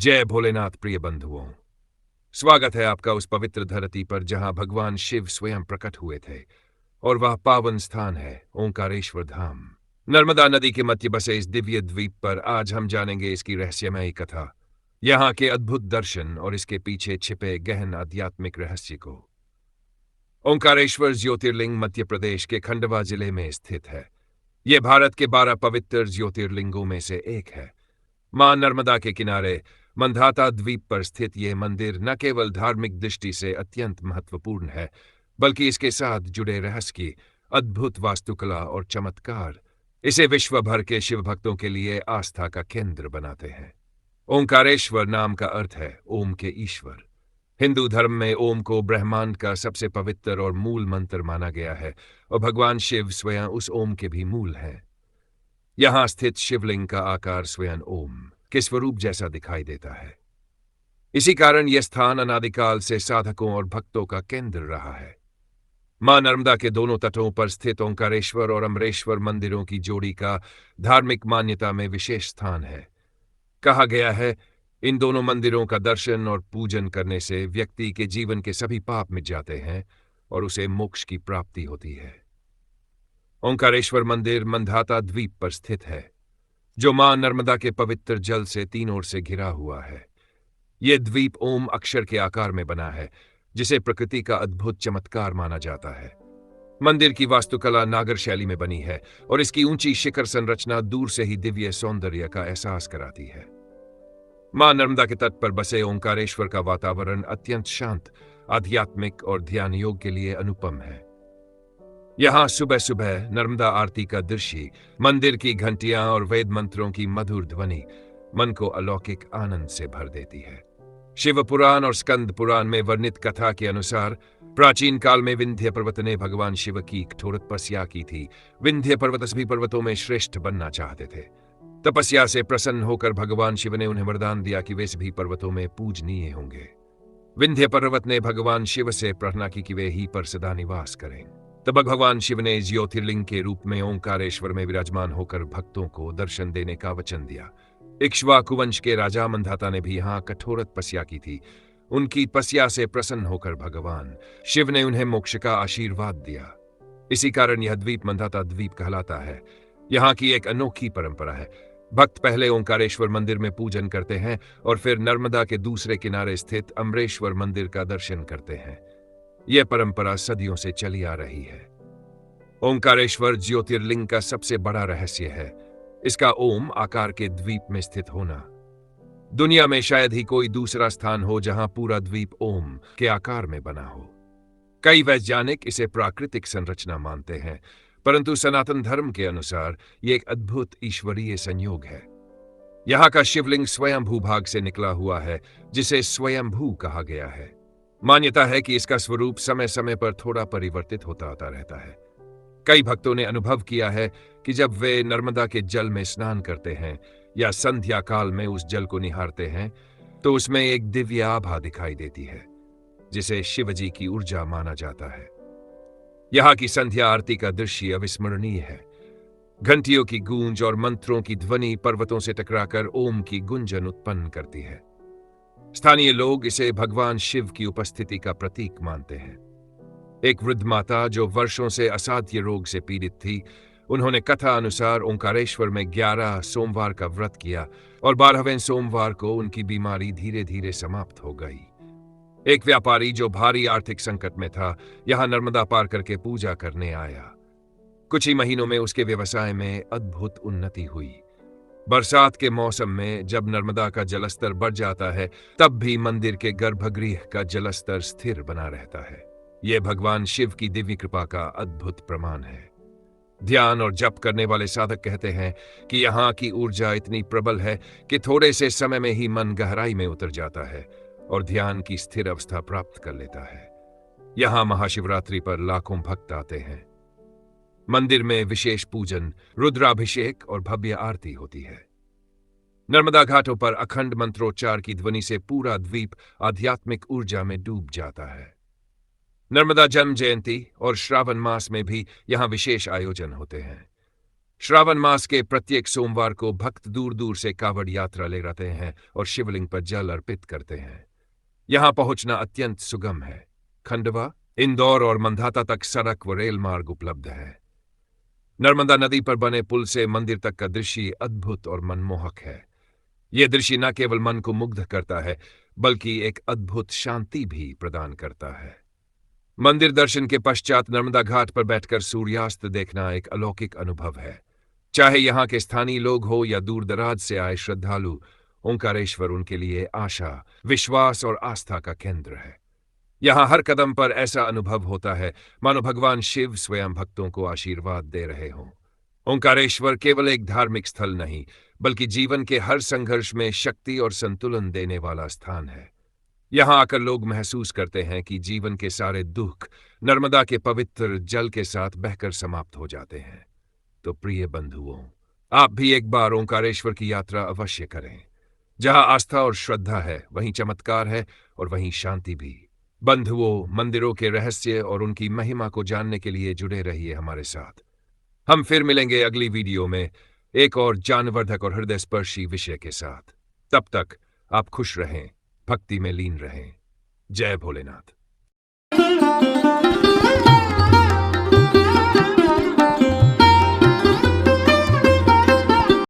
जय भोलेनाथ प्रिय बंधुओं। स्वागत है आपका उस पवित्र धरती पर जहां भगवान शिव स्वयं प्रकट हुए थे और वह पावन स्थान है ओंकारेश्वर धाम। नर्मदा नदी के मध्य बसे इस दिव्य द्वीप पर आज हम जानेंगे इसकी रहस्यमयी कथा, यहाँ के अद्भुत दर्शन और इसके पीछे छिपे गहन आध्यात्मिक रहस्य को। ओंकारेश्वर ज्योतिर्लिंग मध्य प्रदेश के खंडवा जिले में स्थित है। यह भारत के 12 पवित्र ज्योतिर्लिंगों में से एक है। मां नर्मदा के किनारे मंधाता द्वीप पर स्थित यह मंदिर न केवल धार्मिक दृष्टि से अत्यंत महत्वपूर्ण है, बल्कि इसके साथ जुड़े रहस्य की अद्भुत वास्तुकला और चमत्कार इसे विश्व भर के शिव भक्तों के लिए आस्था का केंद्र बनाते हैं। ओंकारेश्वर नाम का अर्थ है ओम के ईश्वर। हिंदू धर्म में ओम को ब्रह्मांड का सबसे पवित्र और मूल मंत्र माना गया है और भगवान शिव स्वयं उस ओम के भी मूल हैं। यहां स्थित शिवलिंग का आकार स्वयं ओम के स्वरूप जैसा दिखाई देता है। इसी कारण यह स्थान अनादिकाल से साधकों और भक्तों का केंद्र रहा है। मां नर्मदा के दोनों तटों पर स्थित ओंकारेश्वर और अमरेश्वर मंदिरों की जोड़ी का धार्मिक मान्यता में विशेष स्थान है। कहा गया है, इन दोनों मंदिरों का दर्शन और पूजन करने से व्यक्ति के जीवन के सभी पाप मिट जाते हैं और उसे मोक्ष की प्राप्ति होती है। ओंकारेश्वर मंदिर मंधाता द्वीप पर स्थित है, जो मां नर्मदा के पवित्र जल से तीन ओर से घिरा हुआ है। यह द्वीप ओम अक्षर के आकार में बना है, जिसे प्रकृति का अद्भुत चमत्कार माना जाता है। मंदिर की वास्तुकला नागर शैली में बनी है और इसकी ऊंची शिखर संरचना दूर से ही दिव्य सौंदर्य का एहसास कराती है। मां नर्मदा के तट पर बसे ओंकारेश्वर का वातावरण अत्यंत शांत, आध्यात्मिक और ध्यान योग के लिए अनुपम है। यहां सुबह सुबह नर्मदा आरती का दृश्य, मंदिर की घंटियां और वेद मंत्रों की मधुर ध्वनि मन को अलौकिक आनंद से भर देती है। शिव पुराण और स्कंद पुराण में वर्णित कथा के अनुसार प्राचीन काल में विंध्य पर्वत ने भगवान शिव की कठोर तपस्या की थी। विंध्य पर्वत सभी पर्वतों में श्रेष्ठ बनना चाहते थे। तपस्या से प्रसन्न होकर भगवान शिव ने उन्हें वरदान दिया कि वे सभी पर्वतों में पूजनीय होंगे। विंध्य पर्वत ने भगवान शिव से प्रार्थना की कि वे ही पर सदा निवास करें। तब भगवान शिव ने ज्योतिर्लिंग के रूप में ओंकारेश्वर में विराजमान होकर भक्तों को दर्शन देने का वचन दिया। इक्ष्वाकु वंश के राजा मंधाता ने भी यहाँ कठोर तपस्या की थी। उनकी तपस्या से प्रसन्न होकर भगवान शिव ने उन्हें मोक्ष का आशीर्वाद दिया। इसी कारण यह द्वीप मंधाता द्वीप कहलाता है। यहाँ की एक अनोखी परंपरा है। भक्त पहले ओंकारेश्वर मंदिर में पूजन करते हैं और फिर नर्मदा के दूसरे किनारे स्थित अमरेश्वर मंदिर का दर्शन करते हैं। यह परंपरा सदियों से चली आ रही है। ओंकारेश्वर ज्योतिर्लिंग का सबसे बड़ा रहस्य है इसका ओम आकार के द्वीप में स्थित होना। दुनिया में शायद ही कोई दूसरा स्थान हो जहां पूरा द्वीप ओम के आकार में बना हो। कई वैज्ञानिक इसे प्राकृतिक संरचना मानते हैं, परंतु सनातन धर्म के अनुसार यह एक अद्भुत ईश्वरीय संयोग है। यहाँ का शिवलिंग स्वयं भूभाग से निकला हुआ है, जिसे स्वयंभू कहा गया है। मान्यता है कि इसका स्वरूप समय समय पर थोड़ा परिवर्तित होता आता रहता है। कई भक्तों ने अनुभव किया है कि जब वे नर्मदा के जल में स्नान करते हैं या संध्या काल में उस जल को निहारते हैं, तो उसमें एक दिव्य आभा दिखाई देती है, जिसे शिवजी की ऊर्जा माना जाता है। यहाँ की संध्या आरती का दृश्य अविस्मरणीय है। घंटियों की गूंज और मंत्रों की ध्वनि पर्वतों से टकराकर ओम की गुंजन उत्पन्न करती है। स्थानीय लोग इसे भगवान शिव की उपस्थिति का प्रतीक मानते हैं। एक वृद्ध माता जो वर्षों से असाध्य रोग से पीड़ित थी, उन्होंने कथा अनुसार ओंकारेश्वर में 11 सोमवार का व्रत किया और 12वें सोमवार को उनकी बीमारी धीरे धीरे समाप्त हो गई। एक व्यापारी जो भारी आर्थिक संकट में था, यहां नर्मदा पार करके पूजा करने आया। कुछ ही महीनों में उसके व्यवसाय में अद्भुत उन्नति हुई। बरसात के मौसम में जब नर्मदा का जलस्तर बढ़ जाता है, तब भी मंदिर के गर्भगृह का जलस्तर स्थिर बना रहता है। यह भगवान शिव की दिव्य कृपा का अद्भुत प्रमाण है। ध्यान और जप करने वाले साधक कहते हैं कि यहाँ की ऊर्जा इतनी प्रबल है कि थोड़े से समय में ही मन गहराई में उतर जाता है और ध्यान की स्थिर अवस्था प्राप्त कर लेता है। यहाँ महाशिवरात्रि पर लाखों भक्त आते हैं। मंदिर में विशेष पूजन, रुद्राभिषेक और भव्य आरती होती है। नर्मदा घाटों पर अखंड मंत्रोच्चार की ध्वनि से पूरा द्वीप आध्यात्मिक ऊर्जा में डूब जाता है। नर्मदा जन्म जयंती और श्रावण मास में भी यहाँ विशेष आयोजन होते हैं। श्रावण मास के प्रत्येक सोमवार को भक्त दूर दूर से कावड़ यात्रा ले रहते हैं और शिवलिंग पर जल अर्पित करते हैं। यहां पहुंचना अत्यंत सुगम है। खंडवा, इंदौर और मंधाता तक सड़क व रेल मार्ग उपलब्ध है। नर्मदा नदी पर बने पुल से मंदिर तक का दृश्य अद्भुत और मनमोहक है। यह दृश्य न केवल मन को मुग्ध करता है, बल्कि एक अद्भुत शांति भी प्रदान करता है। मंदिर दर्शन के पश्चात नर्मदा घाट पर बैठकर सूर्यास्त देखना एक अलौकिक अनुभव है। चाहे यहाँ के स्थानीय लोग हो या दूर दराज से आए श्रद्धालु, ओंकारेश्वर उनके लिए आशा, विश्वास और आस्था का केंद्र है। यहाँ हर कदम पर ऐसा अनुभव होता है मानो भगवान शिव स्वयं भक्तों को आशीर्वाद दे रहे हों। ओंकारेश्वर केवल एक धार्मिक स्थल नहीं, बल्कि जीवन के हर संघर्ष में शक्ति और संतुलन देने वाला स्थान है। यहाँ आकर लोग महसूस करते हैं कि जीवन के सारे दुख नर्मदा के पवित्र जल के साथ बहकर समाप्त हो जाते हैं। तो प्रिय बंधुओं, आप भी एक बार ओंकारेश्वर की यात्रा अवश्य करें। जहां आस्था और श्रद्धा है, वहीं चमत्कार है और वहीं शांति भी। बंधुओं, मंदिरों के रहस्य और उनकी महिमा को जानने के लिए जुड़े रहिए हमारे साथ। हम फिर मिलेंगे अगली वीडियो में एक और ज्ञानवर्धक और हृदयस्पर्शी विषय के साथ। तब तक आप खुश रहें, भक्ति में लीन रहें। जय भोलेनाथ।